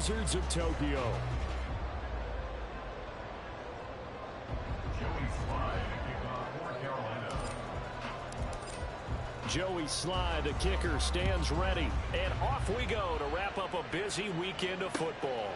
Wizards of Tokyo. Joey Slye, the kicker, stands ready. And off we go to wrap up a busy weekend of football.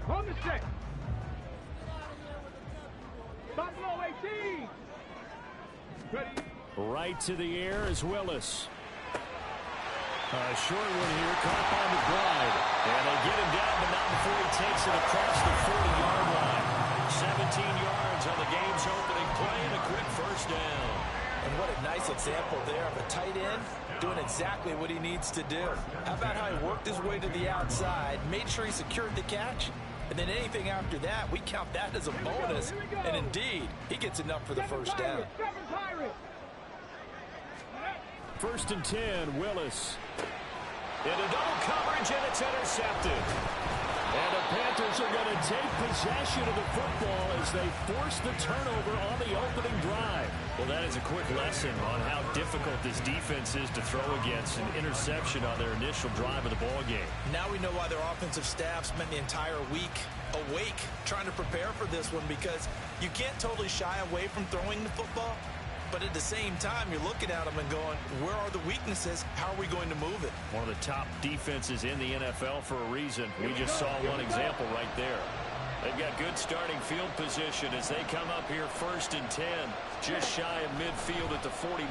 On the check. Buffalo 18. Ready. Right to the air is Willis. A short one here, caught by McBride. And they get him down, but not before he takes it across the 40-yard line. 17 yards on the game's opening play and a quick first down. And what a nice example there of a tight end doing exactly what he needs to do. How about how he worked his way to the outside, made sure he secured the catch, and then anything after that, we count that as a bonus. And indeed, he gets enough for the first down. First and 10, Willis. Into double coverage, and it's intercepted. And the Panthers are going to take possession of the football as they force the turnover on the opening drive. Well, that is a quick lesson on how difficult this defense is to throw against an interception on their initial drive of the ball game. Now we know why their offensive staff spent the entire week awake trying to prepare for this one, because you can't totally shy away from throwing the football. But at the same time, you're looking at them and going, where are the weaknesses? How are we going to move it? One of the top defenses in the NFL for a reason. We just saw one example right there. They've got good starting field position as they come up here first and 10. Just shy of midfield at the 49.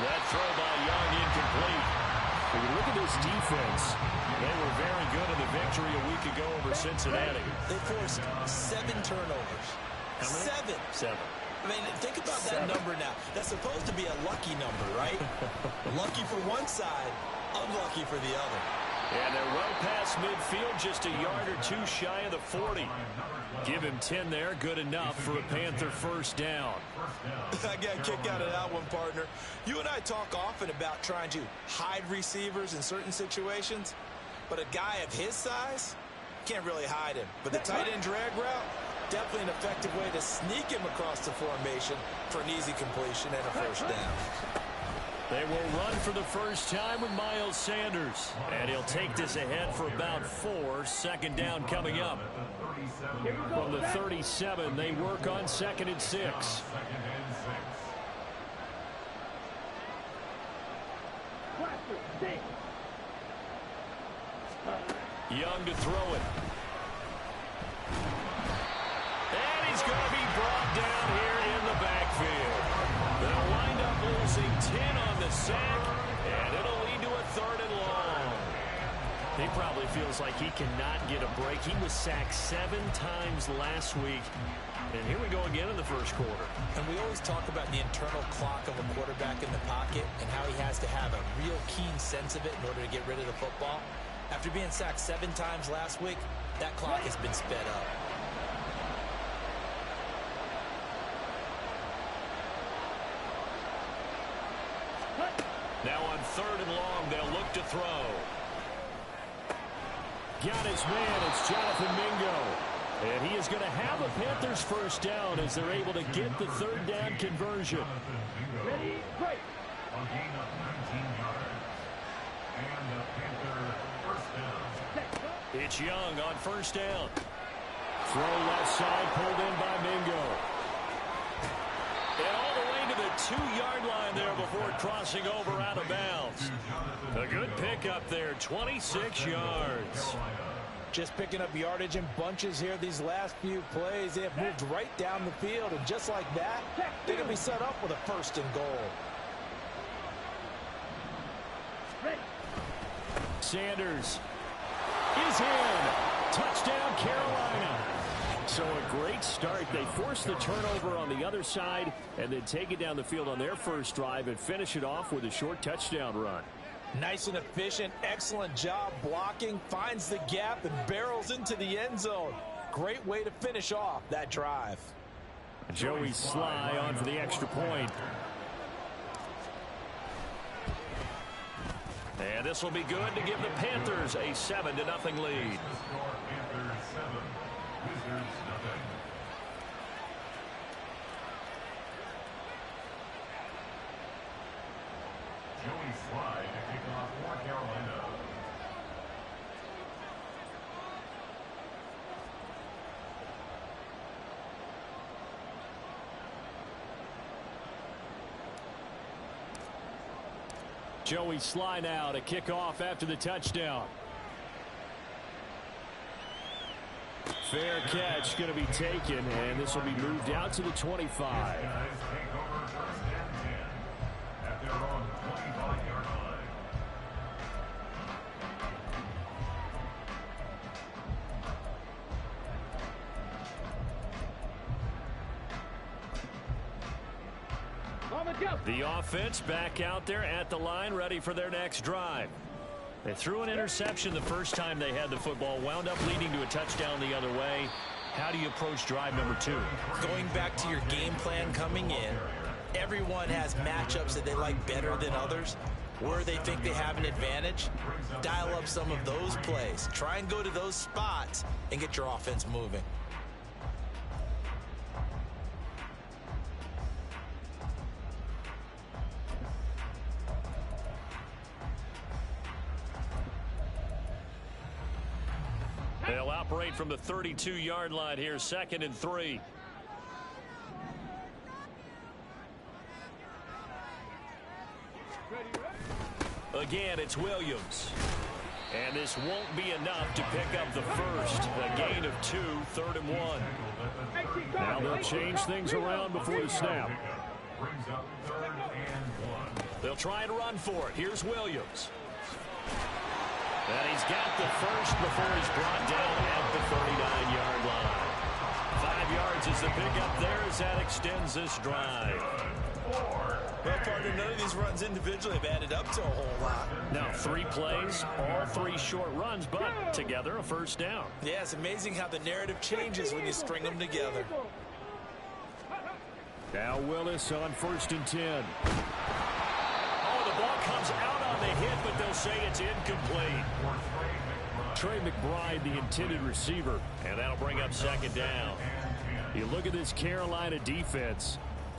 That throw by Young incomplete. When you look at this defense, they were very good in the victory a week ago over Cincinnati. They forced 7 turnovers. How many? 7. I mean, think about that number now. That's supposed to be a lucky number, right? Lucky for one side, unlucky for the other. And they're well past midfield, just a yard or two shy of the 40. Give him 10 there, good enough for a Panther first down. I got a kick out of that one, partner. You and I talk often about trying to hide receivers in certain situations, but a guy of his size can't really hide him. But the tight end drag route, definitely an effective way to sneak him across the formation for an easy completion and a first down. They will run for the first time with Miles Sanders. And he'll take this ahead for about 4. Second down coming up. From the 37, they work on 2nd and 6. Young to throw it. And he's going to be brought down here in the backfield. They'll wind up losing 10 on the sack, and it'll lead to a 3rd and long. He probably feels like he cannot get a break. He was sacked 7 times last week. And here we go again in the first quarter. And we always talk about the internal clock of a quarterback in the pocket and how he has to have a real keen sense of it in order to get rid of the football. After being sacked 7 times last week, that clock has been sped up. Now on 3rd and long, they'll look to throw. Got his man, it's Jonathan Mingo. And he is going to have a Panthers first down as they're able to get the 3rd down conversion. Ready, break. It's Young on first down. Throw left side, pulled in by Mingo. And all the way to the 2-yard line there before crossing over out of bounds. A good pickup there, 26 yards. Just picking up yardage in bunches here these last few plays. They have moved right down the field, and just like that, they're going to be set up with a 1st and goal. Sanders is in. Touchdown, Carolina. So a great start. They force the turnover on the other side and then take it down the field on their first drive and finish it off with a short touchdown run. Nice and efficient, excellent job blocking, finds the gap and barrels into the end zone. Great way to finish off that drive. Joey Sly on for the extra point. And this will be good to give the Panthers a 7-0 lead. Joey Sly to kick off for Carolina. Joey Sly now to kick off after the touchdown. Fair catch going to be taken, and this will be moved out to the 25. The offense back out there at the line, ready for their next drive. They threw an interception the first time they had the football, wound up leading to a touchdown the other way. How do you approach drive number 2? Going back to your game plan coming in, everyone has matchups that they like better than others. Where they think they have an advantage, dial up some of those plays. Try and go to those spots and get your offense moving. They'll operate from the 32-yard line here, 2nd and 3. Again, it's Williams. And this won't be enough to pick up the first. A gain of 2, 3rd and 1. Now they'll change things around before the snap. They'll try and run for it. Here's Williams. And he's got the first before he's brought down at the 39-yard line. 5 yards is the pickup there as that extends this drive. Well, partner, none of these runs individually have added up to a whole lot. Now 3 plays, all 3 short runs, but together a first down. Yeah, it's amazing how the narrative changes when you string them together. Now Willis on 1st and 10. Oh, the ball comes out on the hit, but they'll say it's incomplete. Trey McBride, the intended receiver, and that'll bring up 2nd down. You look at this Carolina defense.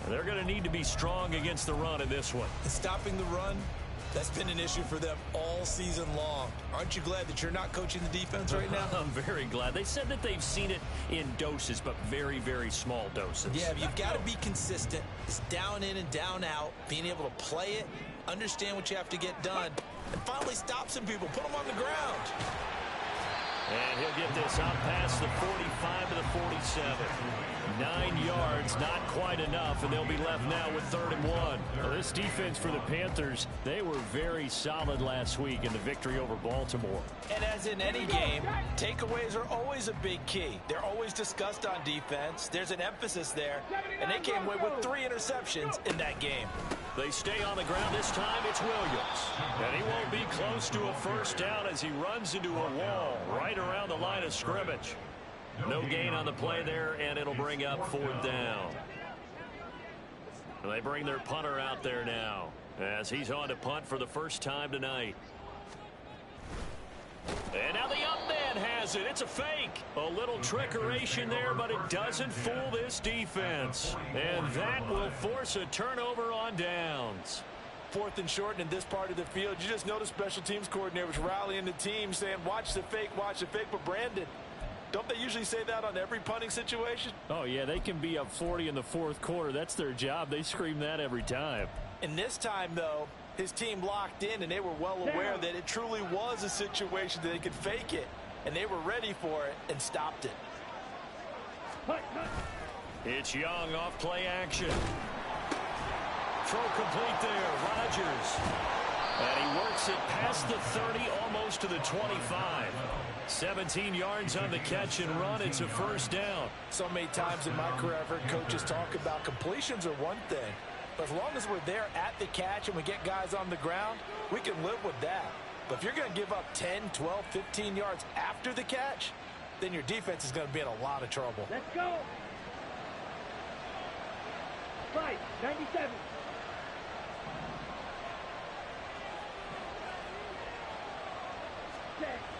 They're going to need to be strong against the run in this one. Stopping the run, that's been an issue for them all season long. Aren't you glad that you're not coaching the defense right now? I'm very glad. They said that they've seen it in doses, but very, very small doses. Yeah, you've got to be consistent. It's down in and down out, being able to play it, understand what you have to get done, and finally stop some people, put them on the ground. And he'll get this out past the 45 to the 47. 9 yards, not quite enough, and they'll be left now with 3rd and 1. Well, this defense for the Panthers, they were very solid last week in the victory over Baltimore. And as in any game, takeaways are always a big key. They're always discussed on defense. There's an emphasis there, and they came away with 3 interceptions in that game. They stay on the ground. This time it's Williams. And he won't be close to a first down as he runs into a wall right around the line of scrimmage. No gain on the play there, and it'll bring up 4th down. They bring their punter out there now as he's on to punt for the first time tonight. And now the up man has it. It's a fake. A little trickeration there, but it doesn't fool this defense. And that will force a turnover on downs. 4th and short, and in this part of the field, you just notice special teams coordinators rallying the team saying, watch the fake, but Brandon, don't they usually say that on every punting situation? Oh, yeah, they can be up 40 in the 4th quarter. That's their job. They scream that every time. And this time, though, his team locked in, and they were well aware that it truly was a situation that they could fake it, and they were ready for it and stopped it. It's Young off play action. Throw complete there, Rodgers. And he works it past the 30, almost to the 25. 17 yards on the catch and run. It's a first down. So many times in my career, I've heard coaches talk about completions are one thing. But as long as we're there at the catch and we get guys on the ground, we can live with that. But if you're going to give up 10, 12, 15 yards after the catch, then your defense is going to be in a lot of trouble. Let's go. Fight, 97.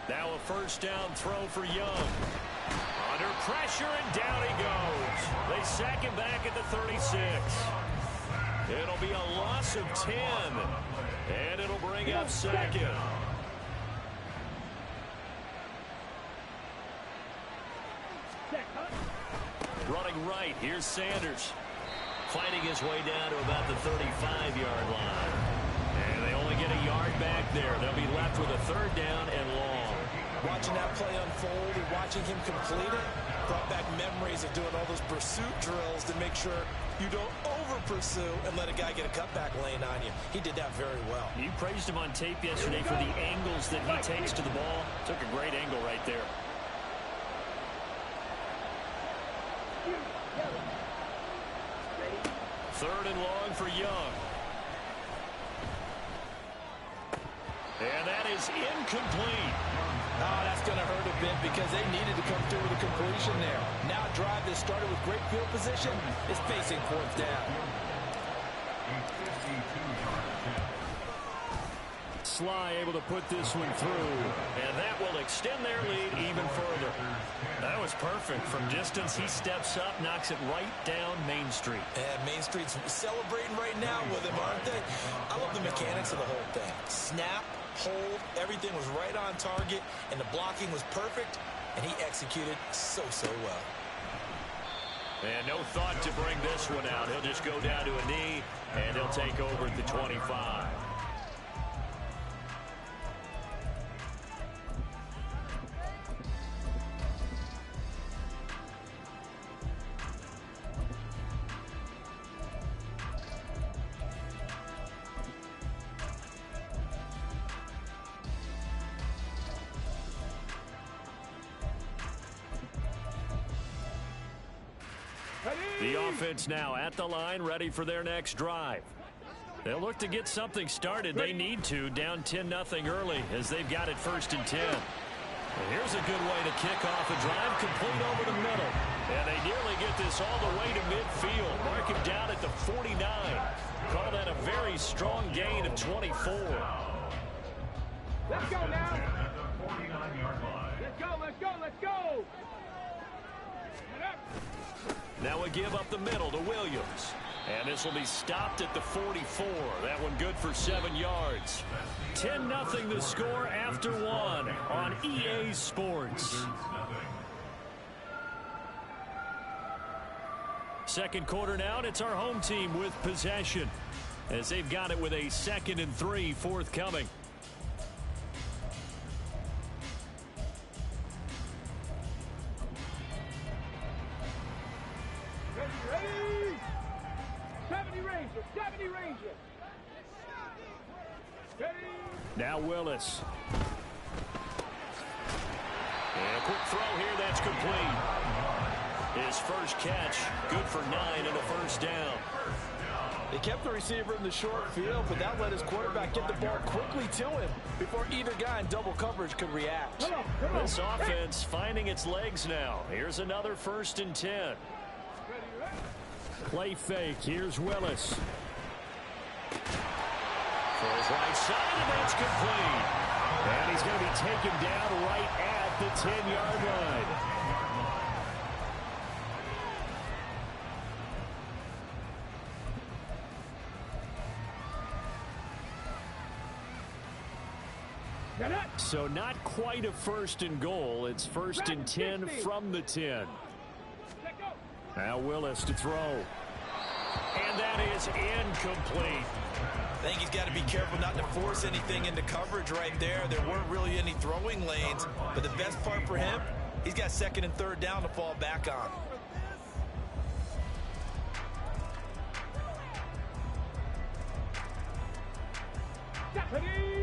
Now a first down throw for Young. Under pressure, and down he goes. They sack him back at the 36. It'll be a loss of 10, and it'll bring up second. Running right, here's Sanders. Fighting his way down to about the 35-yard line. And they only get a yard back there. They'll be left with a third down and long. Watching that play unfold and watching him complete it brought back memories of doing all those pursuit drills to make sure you don't over-pursue and let a guy get a cutback lane on you. He did that very well. You praised him on tape yesterday for the angles that he takes to the ball. Took a great angle right there. Third and long for Young. And that is incomplete. Oh, that's going to hurt a bit because they needed to come through with a completion there. Now a drive that started with great field position is facing fourth down. Sly able to put this one through, and that will extend their lead even further. That was perfect. From distance, he steps up, knocks it right down Main Street. And Main Street's celebrating right now with him, aren't they? I love the mechanics of the whole thing. Snap, hold, everything was right on target, and the blocking was perfect, and he executed so well. And no thought to bring this one out. He'll just go down to a knee, and he'll take over at the 25. The offense now at the line, ready for their next drive. They'll look to get something started. They need to, down 10-0 early as they've got it 1st and 10. And here's a good way to kick off a drive, complete over the middle. And they nearly get this all the way to midfield. Mark him down at the 49. Call that a very strong gain of 24. Let's go now. Let's go. Now a give up the middle to Williams. And this will be stopped at the 44. That one good for 7 yards. 10-0 the score after one on EA Sports. Second quarter now, and it's our home team with possession as they've got it with a 2nd and 3 forthcoming. Ready. 70 Ranger. Ready. Now Willis. And a quick throw here, that's complete. His first catch, good for 9 and a first down. They kept the receiver in the short field, but that let his quarterback get the ball quickly to him before either guy in double coverage could react. Come on. This offense finding its legs now. Here's another 1st and 10. Play fake. Here's Willis. For his right side, and that's complete. And he's going to be taken down right at the 10-yard line. So not quite a 1st and goal. It's 1st and 10 from the 10. Now Willis to throw. And that is incomplete. I think he's got to be careful not to force anything into coverage right there. There weren't really any throwing lanes. But the best part for him, he's got 2nd and 3rd down to fall back on.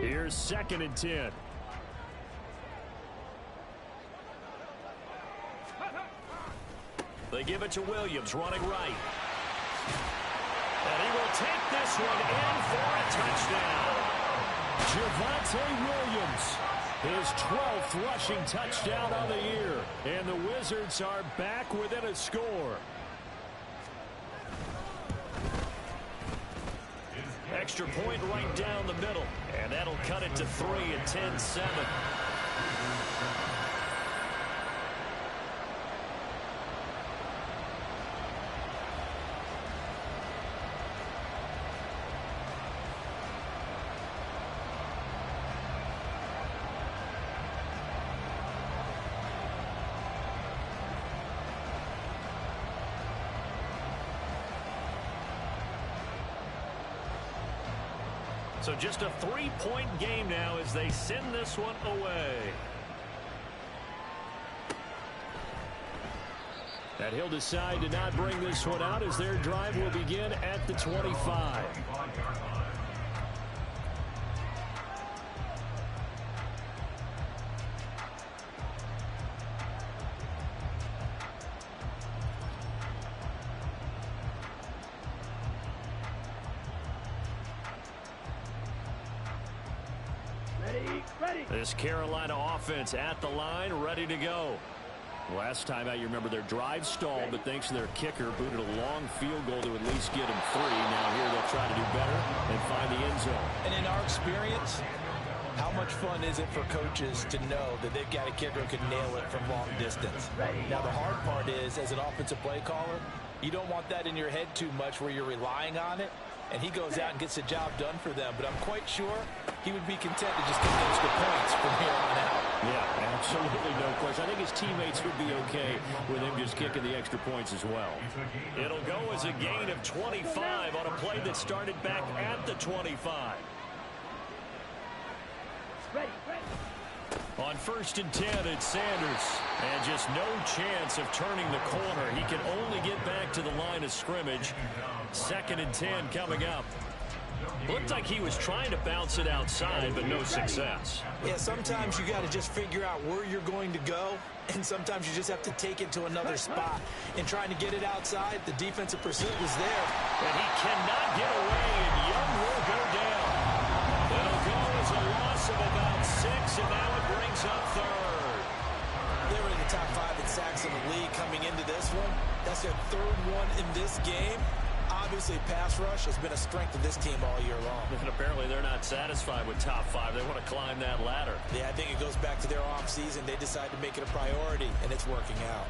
Here's 2nd and 10. They give it to Williams, running right. And he will take this one in for a touchdown. Javonte Williams, his 12th rushing touchdown of the year. And the Wizards are back within a score. extra point right down the middle. And that'll cut it to 3 at 10-7. So just a 3-point game now as they send this one away. And he'll decide to not bring this one out as their drive will begin at the 25. This Carolina offense at the line, ready to go. Last time out, you remember their drive stalled, but thanks to their kicker, booted a long field goal to at least get them 3. Now here they'll try to do better and find the end zone. And in our experience, how much fun is it for coaches to know that they've got a kicker who can nail it from long distance? Now the hard part is, as an offensive play caller, you don't want that in your head too much where you're relying on it. And he goes out and gets the job done for them. But I'm quite sure he would be content to just get the extra points from here on out. Yeah, absolutely no question. I think his teammates would be okay with him just kicking the extra points as well. It'll go as a gain of 25 on a play that started back at the 25. Ready. On 1st and 10, it's Sanders. And just no chance of turning the corner. He can only get back to the line of scrimmage. 2nd and 10 coming up. Looked like he was trying to bounce it outside, but no success. Yeah, sometimes you got to just figure out where you're going to go, and sometimes you just have to take it to another spot. And trying to get it outside, the defensive pursuit was there. And he cannot get away, and Young will go down. It'll go as a loss of about 6, and now it brings up 3rd. They were in the top 5 in sacks in the league coming into this one. That's their 3rd one in this game. Obviously, pass rush has been a strength of this team all year long. And apparently they're not satisfied with top 5. They want to climb that ladder. Yeah, I think it goes back to their offseason. They decided to make it a priority, and it's working out.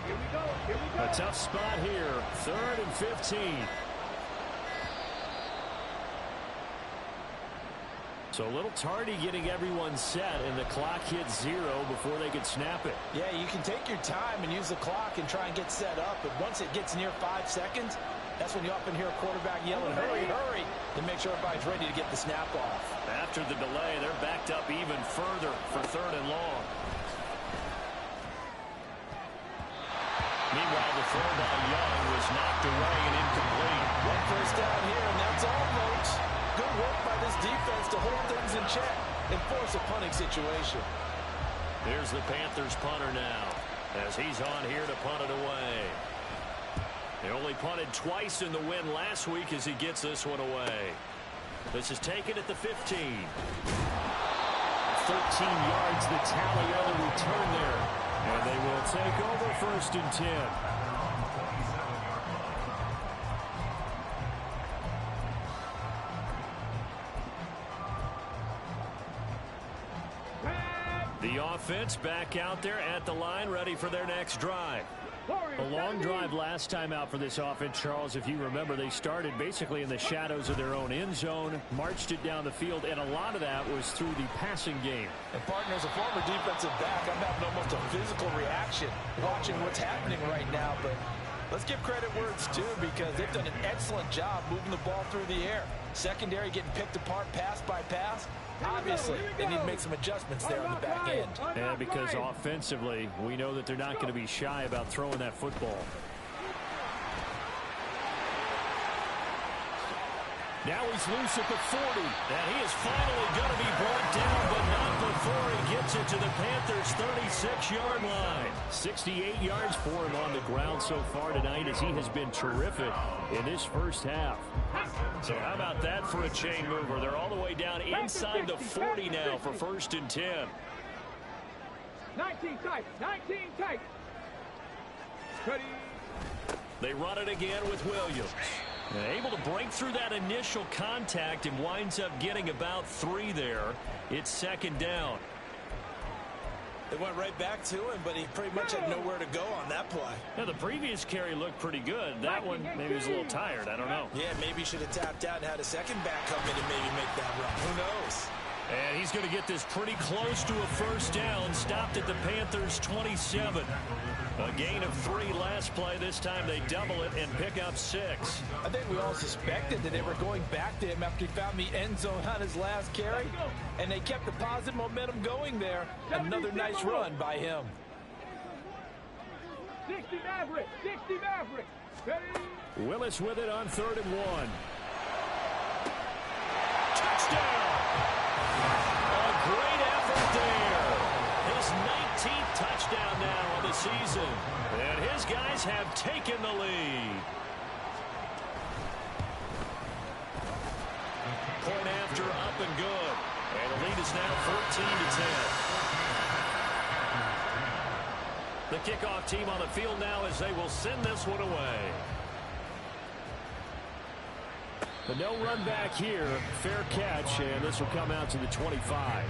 Here we go. A tough spot here. 3rd and 15. So a little tardy getting everyone set, and the clock hits 0 before they could snap it. Yeah, you can take your time and use the clock and try and get set up, but once it gets near 5 seconds, that's when you often hear a quarterback yelling, hurry, hurry, to make sure everybody's ready to get the snap off. After the delay, they're backed up even further for 3rd and long. Meanwhile, the throw by Young was knocked away and incomplete. 1 first down here, and that's all, folks. Good work by this defense to hold things in check and force a punting situation. Here's the Panthers punter now, as he's on here to punt it away. They only punted twice in the win last week as he gets this one away. This is taken at the 15. 13 yards the tally on the return there. And they will take over 1st and 10. The offense back out there at the line, ready for their next drive. A long drive last time out for this offense, Charles. If you remember, they started basically in the shadows of their own end zone, marched it down the field, and a lot of that was through the passing game. And, partner, as a former defensive back, I'm having almost a physical reaction watching what's happening right now. But let's give credit where it's due, because they've done an excellent job moving the ball through the air. Secondary getting picked apart pass by pass. Obviously, they need to make some adjustments there on the back end. Yeah, because offensively, we know that they're not going to be shy about throwing that football. Now he's loose at the 40. And he is finally going to be brought down, but not before he gets it to the Panthers' 36-yard line. 68 yards for him on the ground so far tonight as he has been terrific in this first half. So how about that for a chain mover? They're all the way down inside the 40 now for 1st and 10. 19 tight. 19 tight. Ready. They run it again with Williams. And able to break through that initial contact and winds up getting about 3 there. It's 2nd down. They went right back to him, but he pretty much had nowhere to go on that play. Now, the previous carry looked pretty good. That one, maybe was a little tired. I don't know. Yeah, maybe he should have tapped out and had a second back come in and maybe make that run. Who knows? And he's going to get this pretty close to a 1st down. Stopped at the Panthers' 27. A gain of 3 last play. This time they double it and pick up 6. I think we all suspected that they were going back to him after he found the end zone on his last carry. And they kept the positive momentum going there. Another nice run by him. 60 Maverick. 60 Maverick. Ready. Willis with it on 3rd and 1. Touchdown! A great effort there. His 19th touchdown now on the season. And his guys have taken the lead. Point after up and good. And the lead is now 14-10. The kickoff team on the field now as they will send this one away. But no run back here. Fair catch, and this will come out to the 25.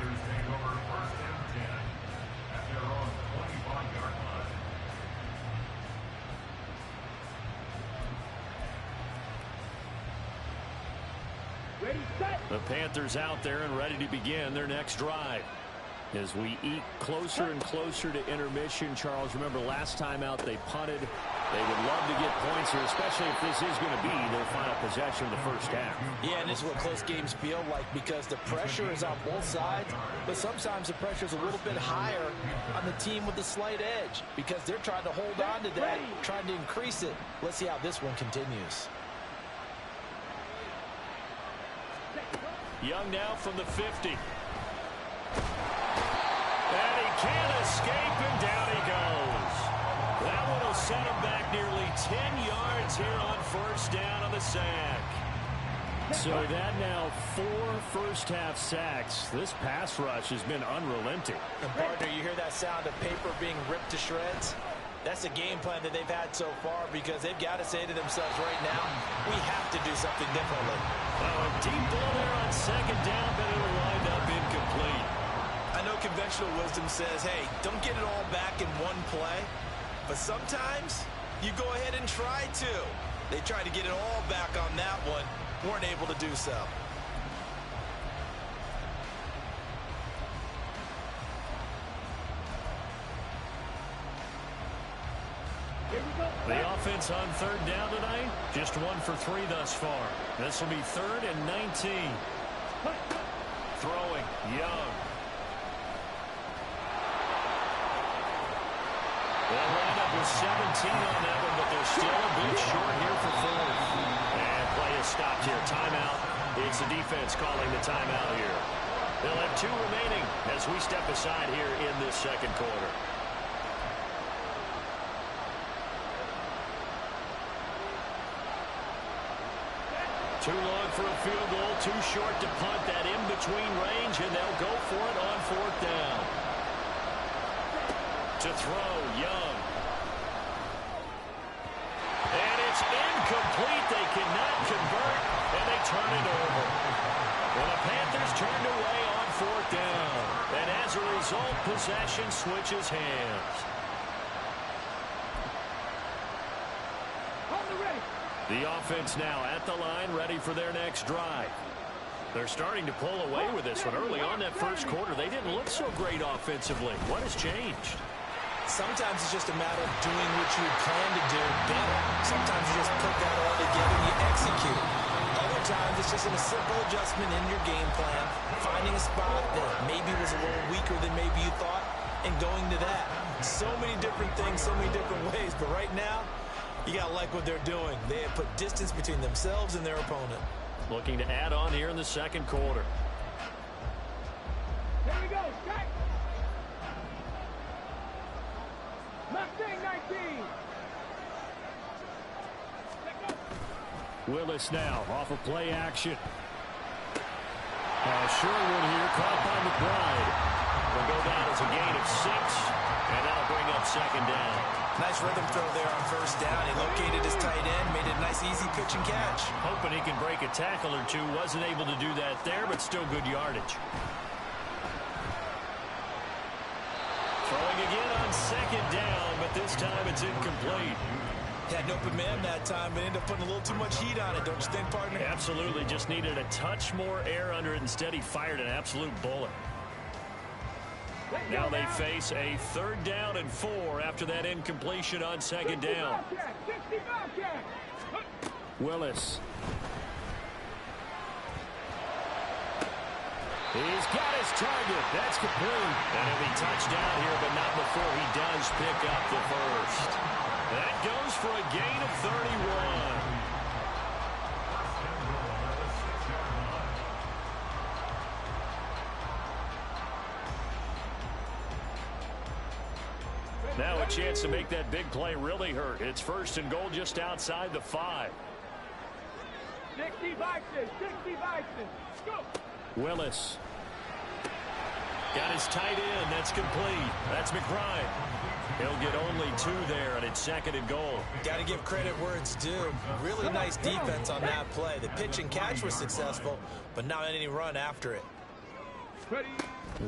Ready, set. The Panthers out there and ready to begin their next drive. As we eke closer and closer to intermission, Charles, remember last time out they punted. They would love to get points here, especially if this is going to be their final possession of the first half. Yeah, and this is what close games feel like because the pressure is on both sides, but sometimes the pressure is a little bit higher on the team with the slight edge because they're trying to hold on to that, trying to increase it. Let's see how this one continues. Young now from the 50. And he can't escape, and down he goes. That one will set him back nearly 10 yards here on 1st down on the sack. So that now 4 first-half sacks. This pass rush has been unrelenting. And partner, you hear that sound of paper being ripped to shreds? That's the game plan that they've had so far because they've got to say to themselves right now, we have to do something differently. Oh, a deep ball there on 2nd down, but it'll wind up incomplete. I know conventional wisdom says, hey, don't get it all back in one play. But sometimes you go ahead and try to. They tried to get it all back on that one. Weren't able to do so. The offense on 3rd down tonight, just 1 for 3 thus far. This will be 3rd and 19. Throwing, Young. They'll wind up with 17 on that one, but they're still a bit short here for 4th. And play is stopped here. Timeout. It's the defense calling the timeout here. They'll have 2 remaining as we step aside here in this 2nd quarter. Too long for a field goal, too short to punt. That in-between range, and they'll go for it on 4th down. To throw, Young. And it's incomplete. They cannot convert, and they turn it over. Well, the Panthers turned away on 4th down. And as a result, possession switches hands. The offense now at the line, ready for their next drive. They're starting to pull away with this one. Early on that first quarter, they didn't look so great offensively. What has changed? Sometimes it's just a matter of doing what you plan to do better. Sometimes you just put that all together and you execute. Other times it's just a simple adjustment in your game plan, finding a spot that maybe was a little weaker than maybe you thought, and going to that. So many different things, so many different ways, but right now, you got to like what they're doing. They have put distance between themselves and their opponent. Looking to add on here in the second quarter. Here we go, strike. Mustang 19. Let go. Willis now off of play action. Sherwood here caught by McBride. Will go down as a gain of 6, and that'll bring up second down. Nice rhythm throw there on first down. He located his tight end, made it a nice easy pitch and catch. Hoping he can break a tackle or two. Wasn't able to do that there, but still good yardage. Throwing again on second down, but this time it's incomplete. Had an open man that time, but ended up putting a little too much heat on it, don't you think, partner? Absolutely, just needed a touch more air under it. Instead, he fired an absolute bullet. Now they face a 3rd down and 4 after that incompletion on second down. Willis. He's got his target. That's complete. And he'll be touched down here, but not before he does pick up the first. That goes for a gain of 31. Now a chance to make that big play really hurt. It's 1st and goal just outside the 5. 60 Bison, 60 Bison. Go. Willis. Got his tight end. That's complete. That's McBride. He'll get only 2 there, and it's 2nd and goal. Got to give credit where it's due. Really nice defense on that play. The pitch and catch was successful, but not any run after it. Ready.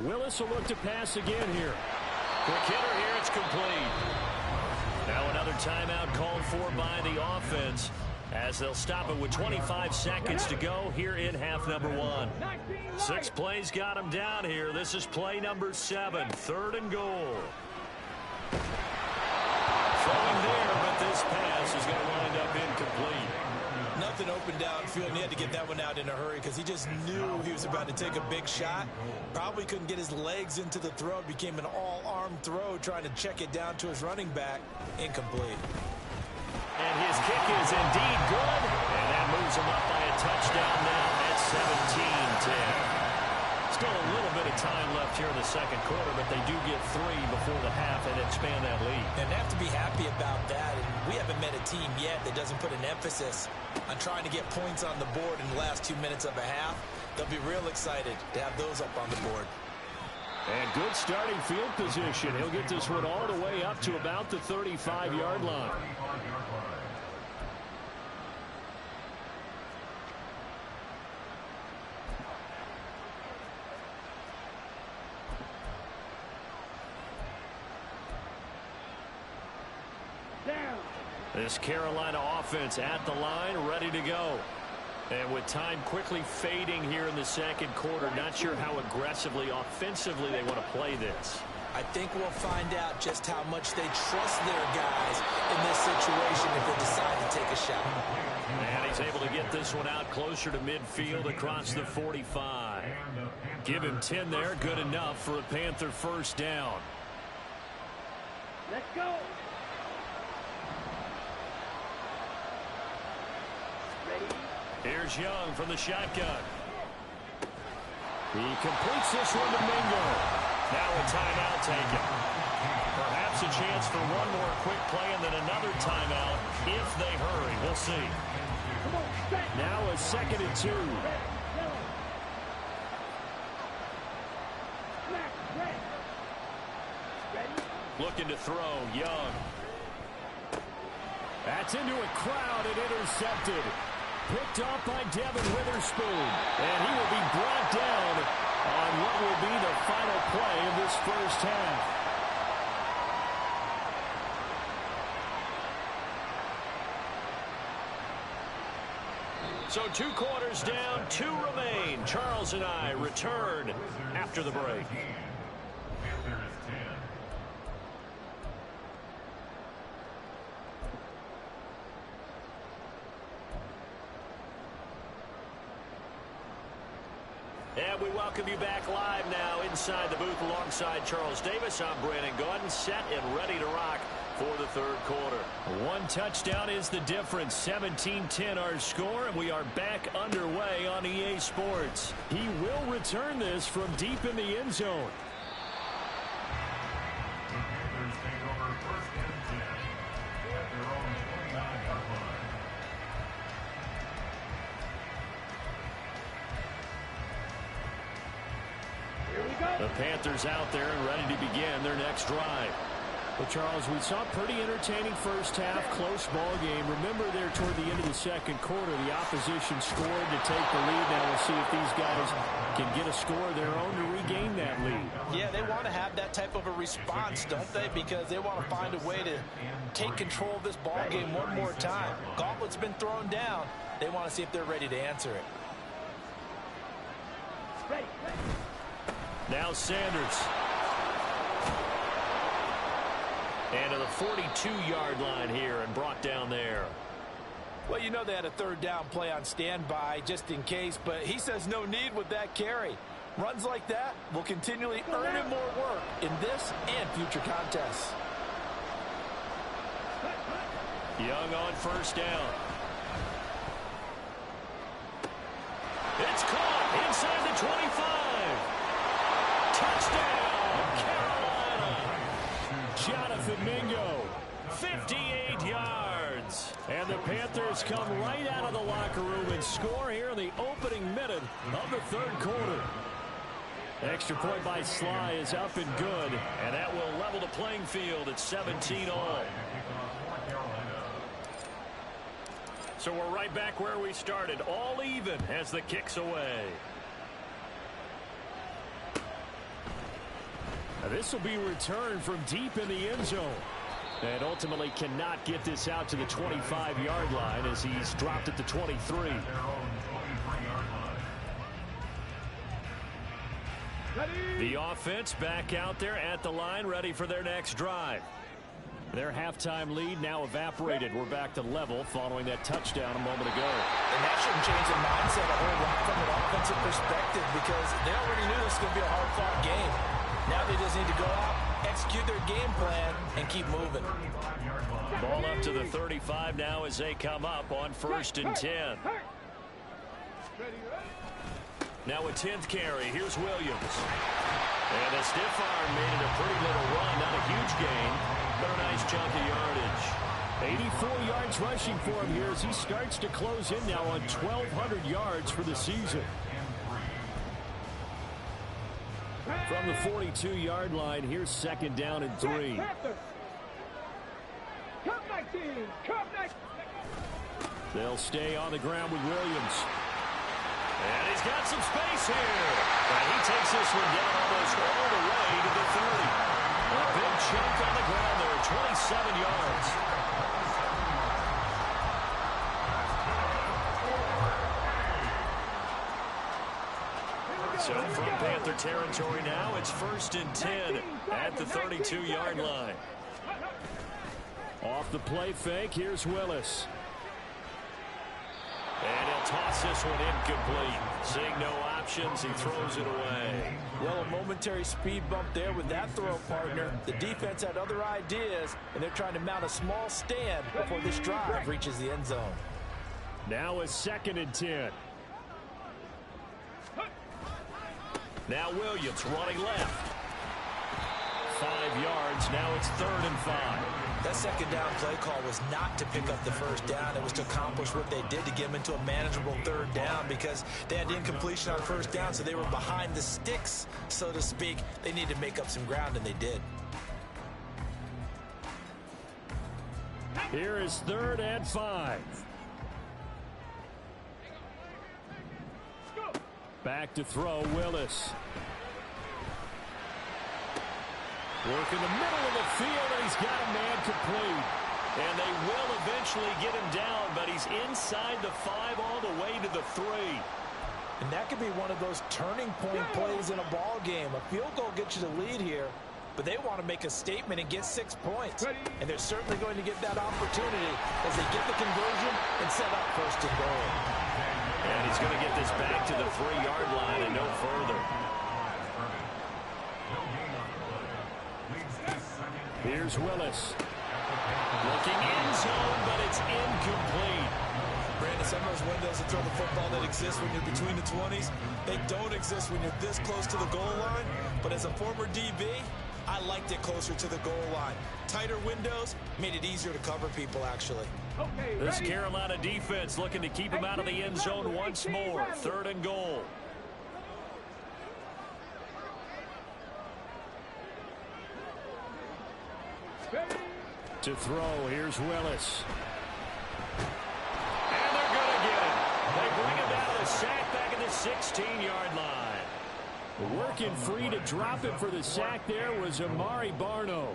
Willis will look to pass again here. Quick hitter here. It's complete. Now another timeout called for by the offense, as they'll stop it with 25 seconds to go here in half number 1. 6 plays got him down here. This is play number 7, 3rd and goal. Throwing there, but this pass is going to wind up incomplete. Nothing open downfield, and he had to get that one out in a hurry because he just knew he was about to take a big shot. Probably couldn't get his legs into the throw. It became an all-arm throw, trying to check it down to his running back. Incomplete. And his kick is indeed good, and that moves him up by a touchdown now at 17-10. Still a little bit of time left here in the second quarter, but they do get 3 before the half and expand that lead. And they have to be happy about that. And we haven't met a team yet that doesn't put an emphasis on trying to get points on the board in the last 2 minutes of a half. They'll be real excited to have those up on the board. And good starting field position. He'll get this one all the way up to about the 35-yard line. This Carolina offense at the line, ready to go. And with time quickly fading here in the second quarter, not sure how aggressively, offensively they want to play this. I think we'll find out just how much they trust their guys in this situation if they decide to take a shot. And he's able to get this one out closer to midfield across the 45. Give him 10 there, good enough for a Panther 1st down. Let's go. Here's Young from the shotgun. He completes this one to Mingo. Now a timeout taken. Perhaps a chance for one more quick play and then another timeout if they hurry. We'll see. Now a 2nd and 2. Looking to throw. Young. That's into a crowd and intercepted. Picked off by Devin Witherspoon. And he will be brought down on what will be the final play of this first half. So 2 quarters down, 2 remain. Charles and I return after the break. And we welcome you back live now inside the booth alongside Charles Davis. I'm Brandon Gaudin, set and ready to rock for the third quarter. One touchdown is the difference. 17-10 our score, and we are back underway on EA Sports. He will return this from deep in the end zone. Panthers take over first and 10 at their own 29-yard line. The Panthers out there and ready to begin their next drive. Well, Charles, we saw a pretty entertaining first half, close ball game. Remember there toward the end of the second quarter, the opposition scored to take the lead. Now we'll see if these guys can get a score of their own to regain that lead. Yeah, they want to have that type of a response, don't they? Because they want to find a way to take control of this ball game one more time. Gauntlet's been thrown down. They want to see if they're ready to answer it. Now Sanders. And to the 42-yard line here and brought down there. Well, you know they had a third down play on standby just in case, but he says no need with that carry. Runs like that will continually earn him more work in this and future contests. Young on first down. It's caught inside the 25. Touchdown, Carolina. Jonathan Mingo, 58 yards. And the Panthers come right out of the locker room and score here in the opening minute of the third quarter. Extra point by Sly is up and good, and that will level the playing field at 17-all. So we're right back where we started, all even as the kick's away. Now this will be returned from deep in the end zone. And ultimately cannot get this out to the 25-yard line as he's dropped at the 23. The offense back out there at the line, ready for their next drive. Their halftime lead now evaporated. We're back to level following that touchdown a moment ago. And that shouldn't change the mindset a whole lot from an offensive perspective because they already knew this was going to be a hard-fought game. Now they just need to go out, execute their game plan, and keep moving. Ball up to the 35 now as they come up on 1st and 10. Now a 10th carry. Here's Williams. And a stiff arm made it a pretty little run. Not a huge gain, but a nice chunk of yardage. 84 yards rushing for him here as he starts to close in now on 1,200 yards for the season. From the 42-yard line, here's 2nd down and 3. They'll stay on the ground with Williams. And he's got some space here. And he takes this one down almost all the way to the 30. A big chunk on the ground there, 27 yards. So from Panther territory now, it's 1st and 10 at the 32-yard line. Off the play fake, here's Willis. And he'll toss this one incomplete. Seeing no options, he throws it away. Well, a momentary speed bump there with that throw, partner. The defense had other ideas, and they're trying to mount a small stand before this drive reaches the end zone. Now a 2nd and 10. Now Williams running left. 5 yards. Now it's 3rd and 5. That 2nd down play call was not to pick up the 1st down. It was to accomplish what they did to get them into a manageable 3rd down because they had incompletion on 1st down, so they were behind the sticks, so to speak. They needed to make up some ground, and they did. Here is 3rd and 5. Back to throw, Willis. Work in the middle of the field, and he's got a man complete. And they will eventually get him down, but he's inside the 5 all the way to the 3. And that could be one of those turning point plays in a ball game. A field goal gets you the lead here, but they want to make a statement and get 6 points. And they're certainly going to get that opportunity as they get the conversion and set up 1st and goal. And he's going to get this back to the 3-yard line and no further. Here's Willis. Looking end zone, but it's incomplete. Brandon, some of those windows to throw the football that exist when you're between the 20s, they don't exist when you're this close to the goal line. But as a former DB, I liked it closer to the goal line. Tighter windows made it easier to cover people, actually. Okay, This ready? Carolina defense looking to keep him out of the end zone once more. 3rd and goal. Ready? To throw, here's Willis. And they're going to get him. They bring him down to the sack back at the 16-yard line. Working free to drop it for the sack there was Amari Barno.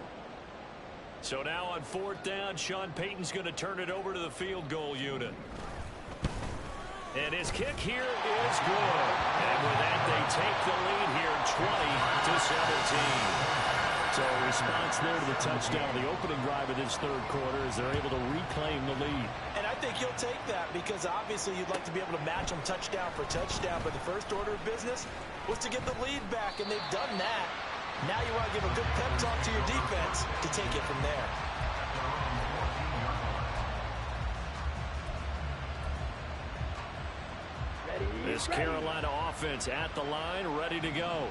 So now on 4th down, Sean Payton's going to turn it over to the field goal unit. And his kick here is good. And with that, they take the lead here 20-17. So a response there to the touchdown, the opening drive of this 3rd quarter, as they're able to reclaim the lead. And I think he'll take that because obviously you'd like to be able to match them touchdown for touchdown. But the first order of business was to get the lead back, and they've done that. Now you want to give a good pep talk to your defense to take it from there. This Carolina offense at the line, ready to go.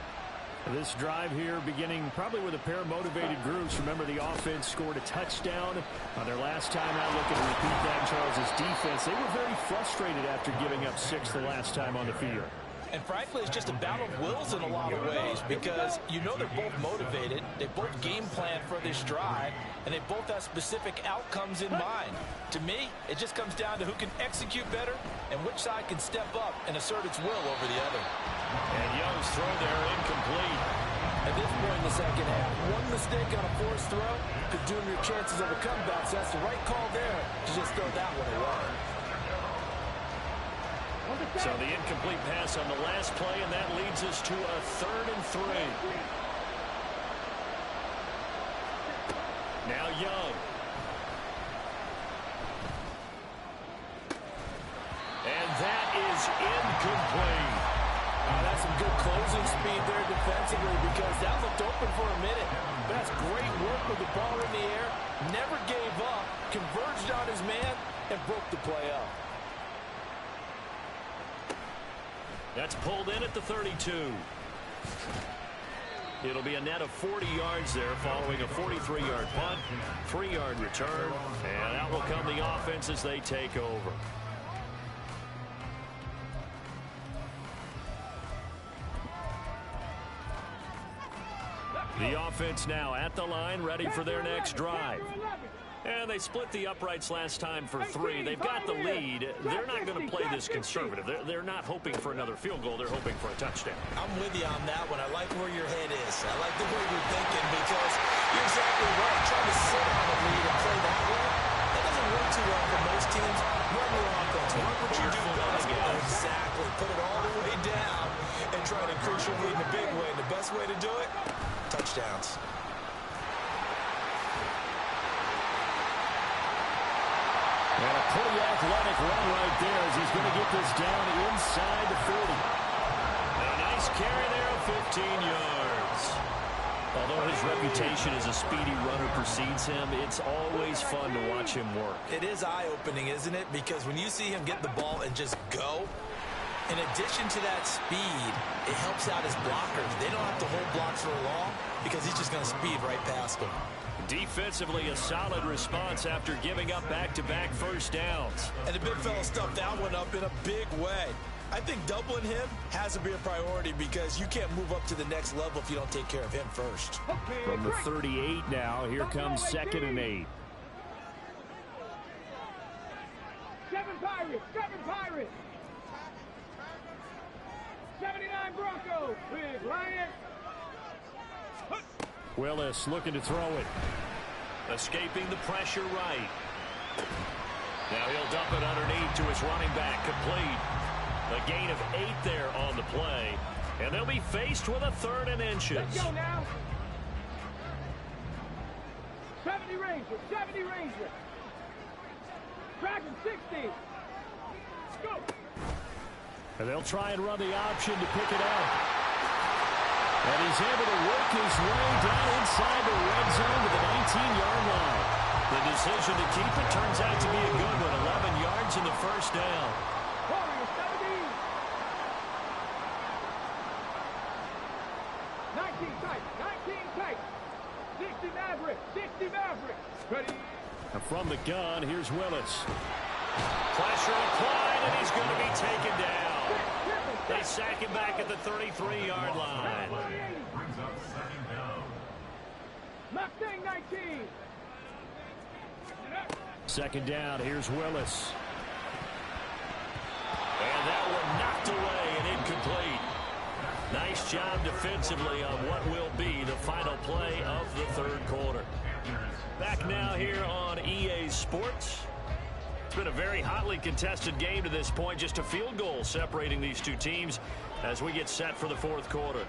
This drive here beginning probably with a pair of motivated groups. Remember, the offense scored a touchdown on their last time out. Looking to repeat that. Charles's defense, they were very frustrated after giving up 6 the last time on the field. And frankly, it's just a battle of wills in a lot of ways because you know they're both motivated. They both game plan for this drive, and they both have specific outcomes in mind. To me, it just comes down to who can execute better and which side can step up and assert its will over the other. And Young's throw there incomplete. At this point in the second half, one mistake on a forced throw could doom your chances of a comeback. So that's the right call there to just throw that one away. So the incomplete pass on the last play, and that leads us to a 3rd and 3. Now Young. And that is incomplete. That's some good closing speed there defensively because that looked open for a minute. But that's great work with the ball in the air. Never gave up, converged on his man, and broke the play up. That's pulled in at the 32. It'll be a net of 40 yards there following a 43-yard punt, 3-yard return, and out will come the offense as they take over. The offense now at the line, ready for their next drive. And they split the uprights last time for 3. They've got the lead. They're not going to play this conservative. They're not hoping for another field goal. They're hoping for a touchdown. I'm with you on that one. I like where your head is. I like the way you're thinking because you're exactly right. Trying to sit on the lead and play that way, that doesn't work too well for most teams. Run your offense. Run what you do best. Exactly. Put it all the way down and try to increase your lead in a big way. And the best way to do it, touchdowns. And a pretty athletic run right there as he's going to get this down inside the 40. And a nice carry there of 15 yards. Although his reputation as a speedy runner precedes him, it's always fun to watch him work. It is eye-opening, isn't it? Because when you see him get the ball and just go, in addition to that speed, it helps out his blockers. They don't have to hold blocks for long because he's just going to speed right past them. Defensively, a solid response after giving up back-to-back first downs. And the big fella stuffed that one up in a big way. I think doubling him has to be a priority because you can't move up to the next level if you don't take care of him first. From the 38 now, here comes 2nd and 8. 7 Pirates, 7 Pirates. 79 Broncos, Big Lion. Willis looking to throw it. Escaping the pressure right. Now he'll dump it underneath to his running back. Complete. A gain of 8 there on the play. And they'll be faced with a 3rd and inches. Let's go now. 70 Ranger, 70 Ranger. Dragon 60. Let's go. And they'll try and run the option to pick it up. And he's able to work his way down inside the red zone to the 19-yard line. The decision to keep it turns out to be a good one. 11 yards in the first down. Warriors 17. 19 tight. 19 tight. 60 Maverick. 60 Maverick. Ready. And from the gun, here's Willis. Pressure applied, and he's going to be taken down. They sack him back at the 33-yard line. Brings up second down. Mustang 19. Second down, here's Willis. And that one knocked away and incomplete. Nice job defensively on what will be the final play of the third quarter. Back now here on EA Sports. It's been a very hotly contested game to this point. Just a field goal separating these two teams as we get set for the fourth quarter.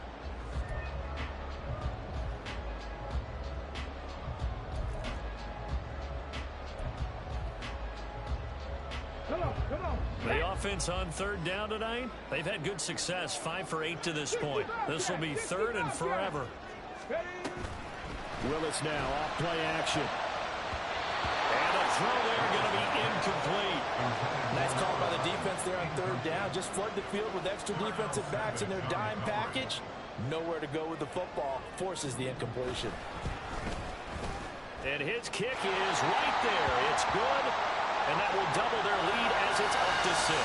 Come on. The offense on third down tonight, they've had good success, 5 for 8 to this point. This will be third and forever. Ready. Willis now off play action. And a throw there going to be incomplete. Nice call by the defense there on third down. Just flood the field with extra defensive backs in their dime package. Nowhere to go with the football. Forces the incompletion. And his kick is right there. It's good. And that will double their lead as it's up to 6.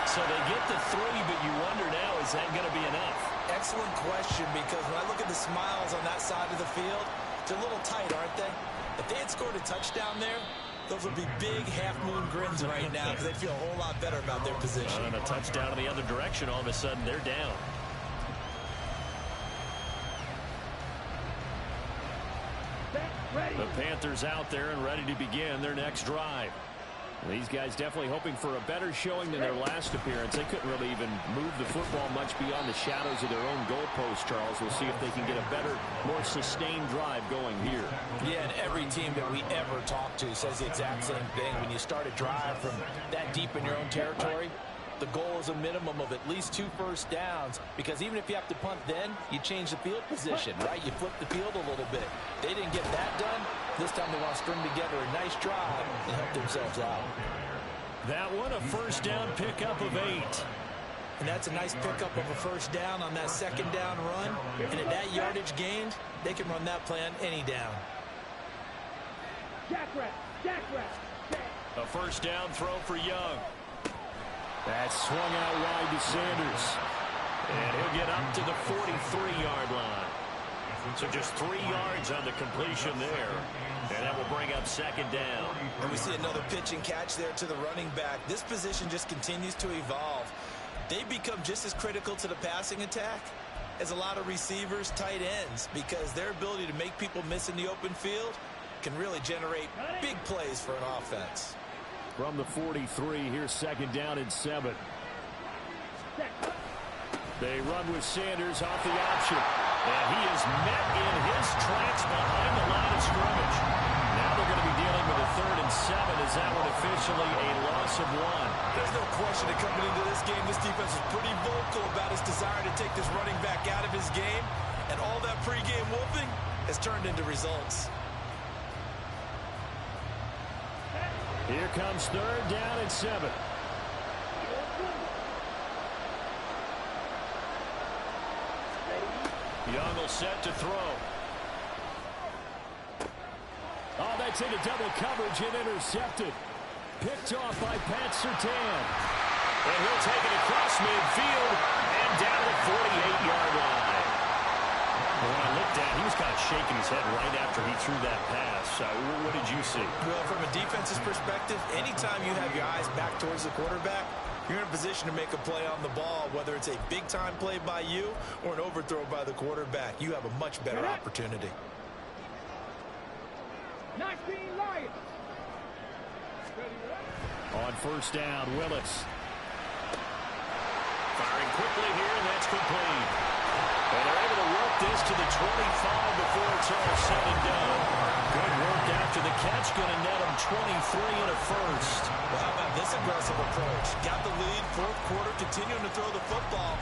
So they get the 3, but you wonder now, is that going to be enough? Excellent question, because when I look at the smiles on that side of the field, they're a little tight, aren't they? If they had scored a touchdown there, those would be big half-moon grins right now because they'd feel a whole lot better about their position. And a touchdown in the other direction, all of a sudden they're down. The Panthers out there and ready to begin their next drive. These guys definitely hoping for a better showing than their last appearance. They couldn't really even move the football much beyond the shadows of their own goalpost, Charles. We'll see if they can get a better, more sustained drive going here. Yeah, and every team that we ever talk to says the exact same thing. When you start a drive from that deep in your own territory, the goal is a minimum of at least 2 first downs, because even if you have to punt then, you change the field position, right? You flip the field a little bit. They didn't get that done. This time they want to string together a nice drive and help themselves out. That one, a first down pickup of 8. And that's a nice pickup of a first down on that second down run. And at that yardage gained, they can run that play on any down. Jackrabbit. A first down throw for Young. That's swung out wide to Sanders. And he'll get up to the 43-yard line. So just 3 yards on the completion there. And that will bring up second down. And we see another pitch and catch there to the running back. This position just continues to evolve. They become just as critical to the passing attack as a lot of receivers, tight ends, because their ability to make people miss in the open field can really generate big plays for an offense. From the 43, here's second down and 7. They run with Sanders off the option. And he is met in his tracks behind the line of scrimmage. Now they're going to be dealing with a 3rd and 7. Is that one officially a loss of 1? There's no question that coming into this game, this defense is pretty vocal about its desire to take this running back out of his game. And all that pregame wolfing has turned into results. Here comes 3rd down and 7. Young will set to throw. Oh, that's into double coverage and intercepted. Picked off by Pat Surtain. And he'll take it across midfield and down the 48-yard line. When I looked at it, he was kind of shaking his head right after he threw that pass. What did you see? Well, from a defense's perspective, anytime you have your eyes back towards the quarterback, you're in a position to make a play on the ball, whether it's a big-time play by you or an overthrow by the quarterback. You have a much better opportunity. 19 Lions. On first down, Willis. Firing quickly here, and that's complete. And they're able to work this to the 25 before it's all said and done. Good work after the catch, going to net them 23 and a first. Well, how about this aggressive approach? Got the lead, fourth quarter, continuing to throw the football.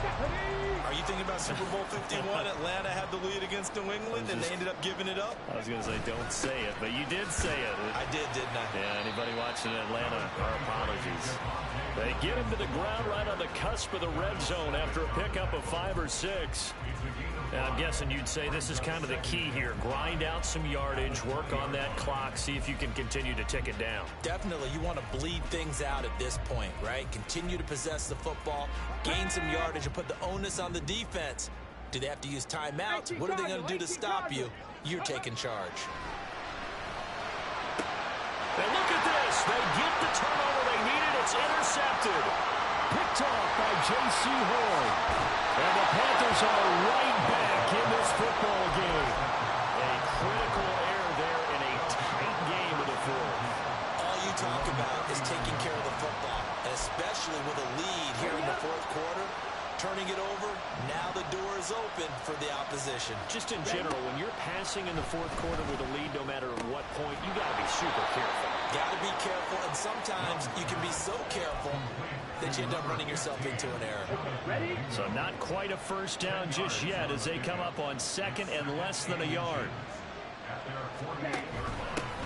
Are you thinking about about Super Bowl 51? Atlanta had the lead against New England, and they ended up giving it up. I was going to say, don't say it, but you did say it. I did, didn't I? Yeah, anybody watching Atlanta, our apologies. They get him to the ground right on the cusp of the red zone after a pickup of 5 or 6. And I'm guessing you'd say this is kind of the key here. Grind out some yardage, work on that clock, see if you can continue to tick it down. Definitely. You want to bleed things out at this point, right? Continue to possess the football, gain some yardage, and put the onus on the defense. Do they have to use timeouts? What are they going to do to stop you? You're taking charge. And look at this. They get the turnover they needed. It's intercepted. Picked off by J.C. Horn. And the Panthers are right back in this football game. A critical error there in a tight game of the fourth. All you talk about is taking care of the football, and especially with a lead here in the fourth quarter. Turning it over, now the door is open for the opposition. Just in general, when you're passing in the fourth quarter with a lead, no matter what point, you got to be super careful. Got to be careful, and sometimes you can be so careful that you end up running yourself into an error. Ready? So not quite a first down just yet as they come up on second and less than a yard.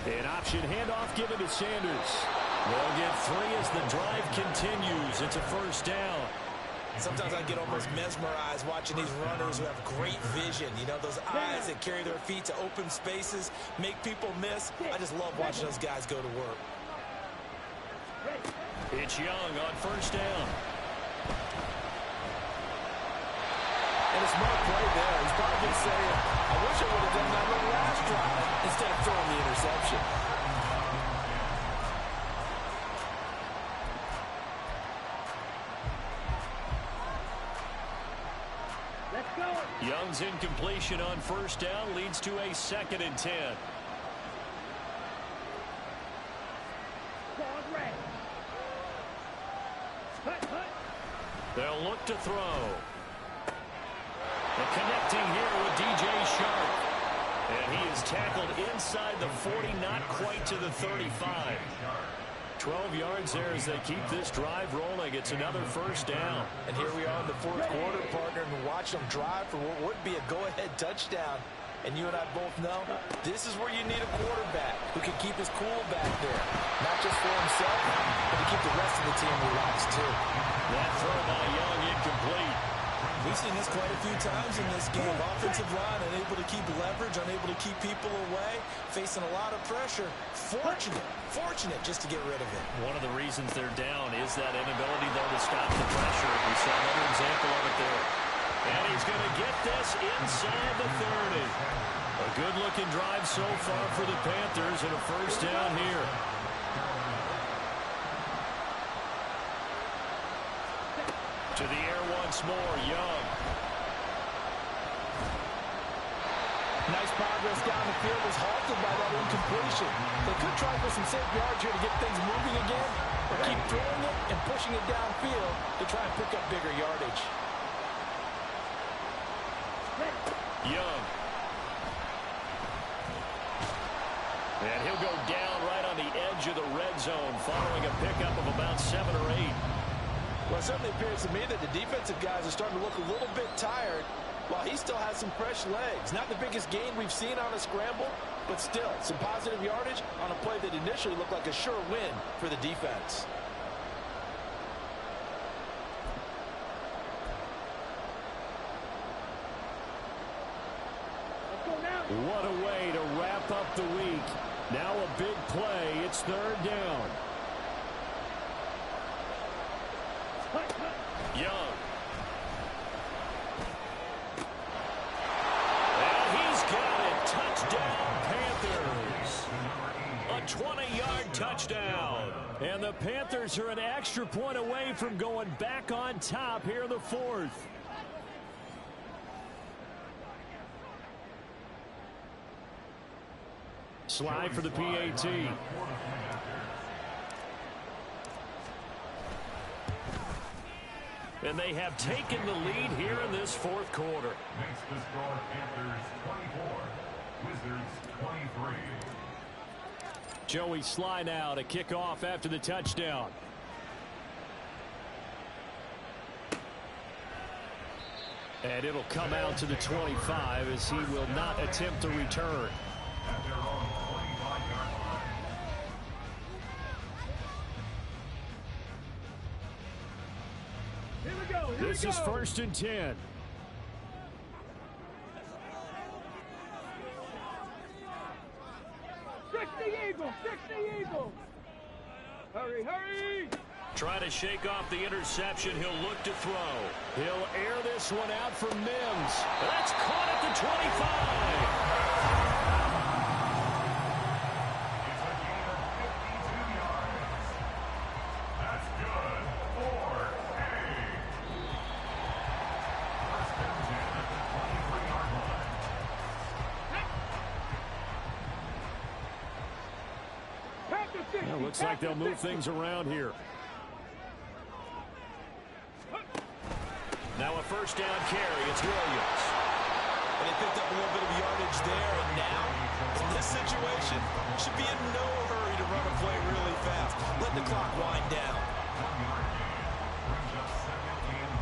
An option handoff given to Sanders. They'll get 3 as the drive continues. It's a first down. Sometimes I get almost mesmerized watching these runners who have great vision. You know, those eyes that carry their feet to open spaces, make people miss. I just love watching those guys go to work. It's Young on first down. And a smart play there. He's probably saying, I wish I would have done that on the last drive instead of throwing the interception. Young's incompletion on first down leads to a 2nd and 10. They'll look to throw. And connecting here with DJ Sharp. And he is tackled inside the 40, not quite to the 35. 12 yards there as they keep this drive rolling. It's another first down. And here we are in the fourth quarter, partner, and watch them drive for what would be a go-ahead touchdown. And you and I both know this is where you need a quarterback who can keep his cool back there. Not just for himself, but to keep the rest of the team relaxed, too. That throw by Young incomplete. We've seen this quite a few times in this game. Offensive line unable to keep leverage, unable to keep people away, facing a lot of pressure. Fortunate just to get rid of it. One of the reasons they're down is that inability, though, to stop the pressure. We saw another example of it there. And he's going to get this inside the 30. A good-looking drive so far for the Panthers and a first down here. To the air once more, Young. Nice progress down the field was halted by that incompletion. They could try for some safe yards here to get things moving again, or keep throwing it and pushing it downfield to try and pick up bigger yardage. Young. And he'll go down right on the edge of the red zone following a pickup of about 7 or 8. Well, it certainly appears to me that the defensive guys are starting to look a little bit tired while he still has some fresh legs. Not the biggest gain we've seen on a scramble, but still some positive yardage on a play that initially looked like a sure win for the defense. What a way to wrap up the week. Now a big play. It's 3rd down. Young. And he's got it. Touchdown, Panthers. A 20-yard touchdown. And the Panthers are an extra point away from going back on top here in the 4th. Slide for the PAT. And they have taken the lead here in this 4th quarter. Makes the score Panthers 24, Wizards 23. Joey Sly now to kick off after the touchdown. And it'll come out to the 25 as he will not attempt to return. At their own 25-yard line. Here we go. This is 1st and 10. Fix the Eagles. Fix the Eagles. Hurry, hurry. Try to shake off the interception. He'll look to throw. He'll air this one out for Mims. That's caught at the 25. It's a gain of 52 yards. That's good for a first and 10 at the 23-yard line. Panthers 60. Well, looks like they'll move things around here. Now a first down carry. It's Williams. And they picked up a little bit of yardage there, and now, in this situation, should be in no hurry to run a play really fast. Let the clock wind down. 1-yard gain brings up 2nd and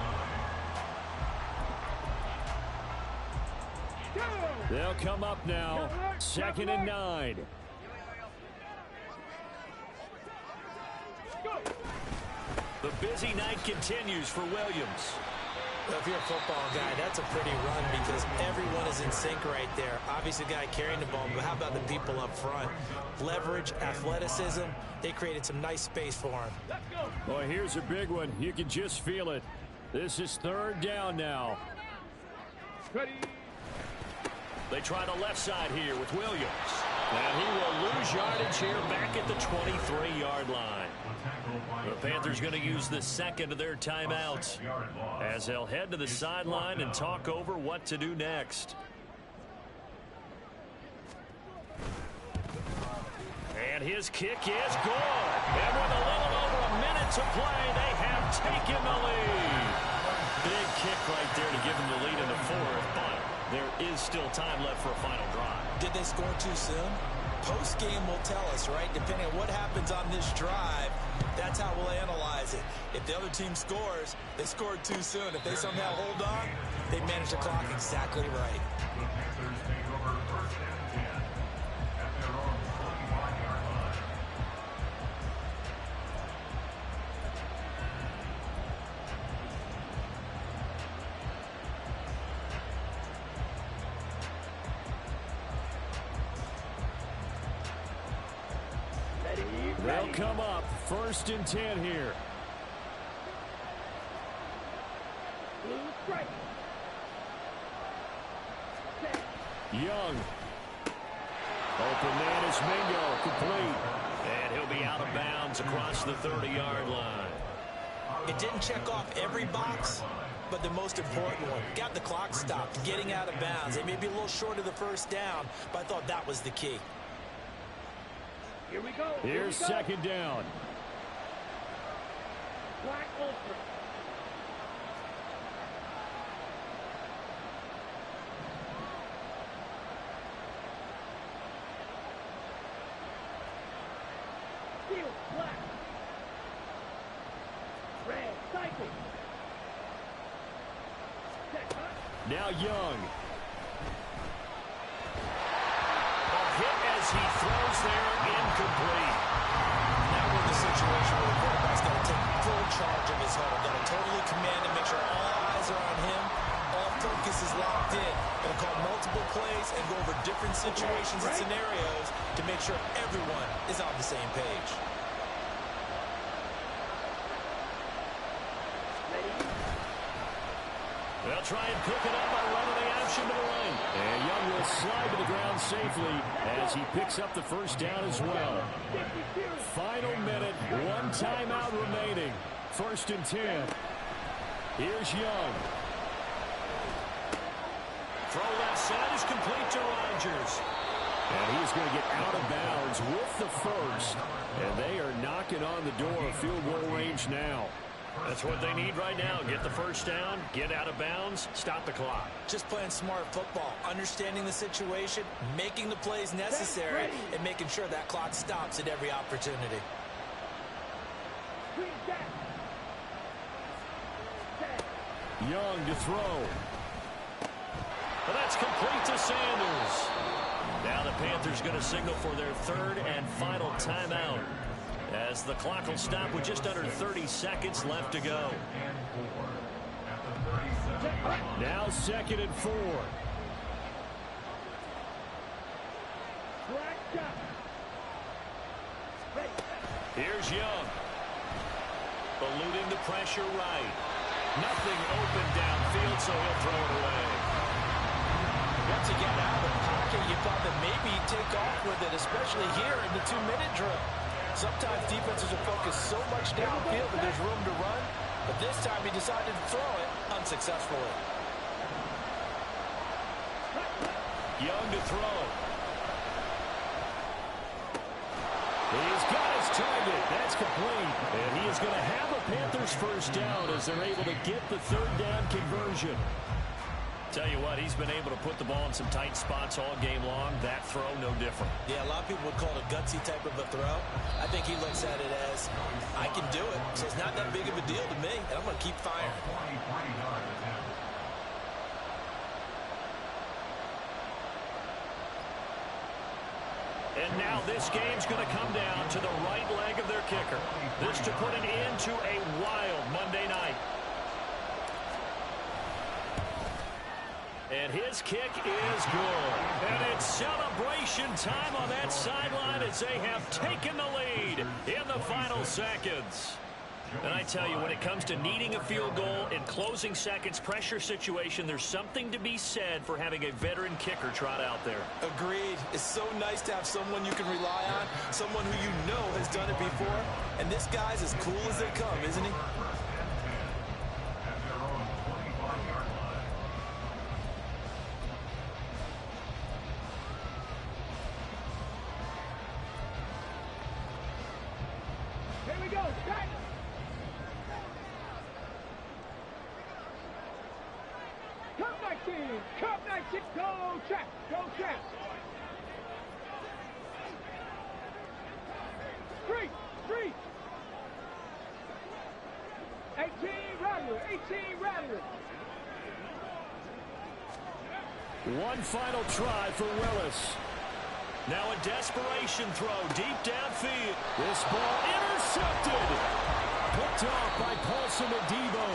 9. They'll come up now. 2nd and 9. The busy night continues for Williams. Well, if you're a football guy, that's a pretty run because everyone is in sync right there. Obviously, the guy carrying the ball, but how about the people up front? Leverage, athleticism, they created some nice space for him. Boy, here's a big one. You can just feel it. This is 3rd down now. Ready. They try the left side here with Williams. And he will lose yardage here back at the 23-yard line. The Panthers going to use the second of their timeouts as they'll head to the sideline and talk over what to do next. And his kick is good. And with a little over a minute to play, they have taken the lead. Big kick right there to give them the lead in the 4th, but there is still time left for a final drive. Did they score too soon? Post-game will tell us, right? Depending on what happens on this drive, that's how we'll analyze it. If the other team scores, they scored too soon. If they somehow hold on, they manage the clock exactly right. The Panthers take over 1st and 10 at their own 45-yard line. They'll come up 1st and 10 here. Young. Open man is Mingo. Complete. And he'll be out of bounds across the 30-yard line. It didn't check off every box, but the most important one. Got the clock stopped, getting out of bounds. They may be a little short of the first down, but I thought that was the key. Here we go. Here's 2nd down. Black Ultra. Steel, black. Red, cycle. Check, huh? Now Young. Hit as he throws there, incomplete. Now we're in the situation where the quarterback's got to take full charge of his home. Got to totally command and make sure all eyes are on him. All focus is locked in. Going to call multiple plays and go over different situations and scenarios to make sure everyone is on the same page. They'll try and pick it up by running the option to the right. And Young will slide to the ground safely as he picks up the first down as well. Final minute, 1 timeout remaining. 1st and 10. Here's Young. Throw left side is complete to Rodgers. And he's going to get out of bounds with the first. And they are knocking on the door of field goal range now. That's what they need right now. Get the first down, get out of bounds, stop the clock. Just playing smart football, understanding the situation, making the plays necessary, and making sure that clock stops at every opportunity. Young to throw. Well, that's complete to Sanders. Now the Panthers going to signal for their third and final timeout, as the clock will stop with just under 30 seconds left to go. Now 2nd and 4. Here's Young. Eluding the pressure right. Nothing open downfield, so he'll throw it away. Once again, out of the pocket, you thought that maybe he'd take off with it, especially here in the 2-minute drill. Sometimes defenses are focused so much downfield that there's room to run, but this time he decided to throw it unsuccessfully. Young to throw. He's got his target. That's complete. And he is going to have a Panthers first down as they're able to get the third down conversion. Tell you what, he's been able to put the ball in some tight spots all game long. That throw, no different. Yeah, a lot of people would call it a gutsy type of a throw. I think he looks at it as, I can do it, so it's not that big of a deal to me, and I'm going to keep firing. And now this game's going to come down to the right leg of their kicker. This to put an end to a wild Monday night. And his kick is good. And it's celebration time on that sideline as they have taken the lead in the final seconds. And I tell you, when it comes to needing a field goal in closing seconds, pressure situation, there's something to be said for having a veteran kicker trot out there. Agreed. It's so nice to have someone you can rely on, someone who you know has done it before. And this guy's as cool as they come, isn't he? Here we go. Check. Come 19. Come 19. Go check. Go check. 3. 18 Rattler. 18 Rattler. One final try for Willis. Now a desperation throw deep downfield. This ball intercepted. Picked off by Paulson Adebo.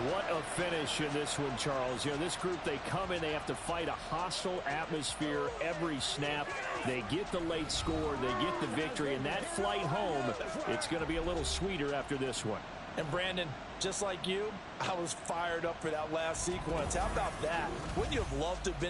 What a finish in this one, Charles. You know, this group, they come in, they have to fight a hostile atmosphere every snap. They get the late score, they get the victory, and that flight home, it's going to be a little sweeter after this one. And Brandon, just like you, I was fired up for that last sequence. How about that? Wouldn't you have loved to have been in